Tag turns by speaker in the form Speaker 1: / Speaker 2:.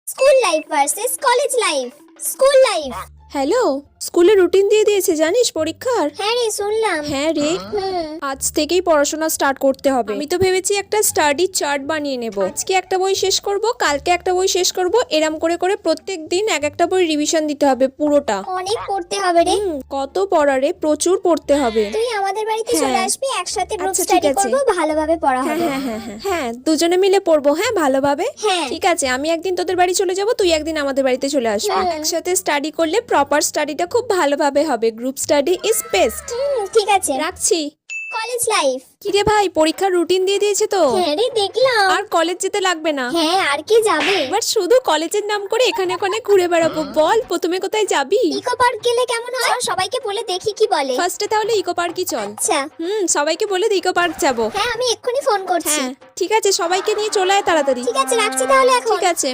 Speaker 1: School life versus college life. School life.
Speaker 2: Hello, স্কুলে routine দিয়ে দিয়েছে জানিস পরীক্ষার?
Speaker 1: হ্যাঁ রে, শুনলাম।
Speaker 2: হ্যাঁ রে, আজ থেকেই পড়াশোনা স্টার্ট করতে হবে। আমি তো ভেবেছি একটা স্টাডি চার্ট বানিয়ে নেব। আজকে একটা বই শেষ করব, কালকে একটা বই শেষ করব, এরম করে করে প্রত্যেক দিন এক একটা বই রিভিশন দিতে হবে পুরোটা।
Speaker 1: অনেক পড়তে হবে রে।
Speaker 2: কত পড়া রে, প্রচুর পড়তে হবে।
Speaker 1: তুই আমাদের বাড়িতে চলে
Speaker 2: হ্যাঁ।
Speaker 1: আসবি, একসাথে গ্রুপ
Speaker 2: আচ্ছা, ঠিক
Speaker 1: স্টাডি
Speaker 2: আছে।
Speaker 1: করব, ভালোভাবে পড়া
Speaker 2: হ্যাঁ
Speaker 1: হবে।
Speaker 2: হ্যাঁ হ্যাঁ হ্যাঁ হ্যাঁ, দুজনে মিলে পড়বো, হ্যাঁ ভালোভাবে।
Speaker 1: হ্যাঁ।
Speaker 2: ঠিক আছে, আমি একদিন তোদের বাড়ি চলে যাব, তুই একদিন আমাদের বাড়িতে চলে আসবি। একসাথে স্টাডি করলে প্রপার স্টাডিটা খুব ভালোভাবে হবে। Group study is best.
Speaker 1: ঠিক আছে।
Speaker 2: রাখছি।
Speaker 1: College life.
Speaker 2: কিরে ভাই, পরীক্ষার রুটিন দিয়ে দিয়েছে তো?
Speaker 1: হ্যাঁ রে, দেখলাম।
Speaker 2: আর কলেজ যেতে লাগবে না।
Speaker 1: হ্যাঁ, আর কি যাবে?
Speaker 2: এবার শুধু কলেজের নাম করে এখানে ওখানে ঘুরে বেড়াবো। বল প্রথমে কোথায় যাবি?
Speaker 1: ইকো পার্ক গেলে কেমন হয়? চল, সবাইকে বলে দেখি কি বলে।
Speaker 2: ফার্স্টে তাহলে ইকো পার্কই চল।
Speaker 1: আচ্ছা।
Speaker 2: সবাইকে বলে ইকো পার্ক যাব।
Speaker 1: হ্যাঁ, আমি এক্ষুনি ফোন করছি।
Speaker 2: হ্যাঁ ঠিক আছে, সবাইকে নিয়ে চলে আয় তাড়াতাড়ি।
Speaker 1: ঠিক আছে, রাখছি তাহলে এখন।
Speaker 2: ঠিক আছে।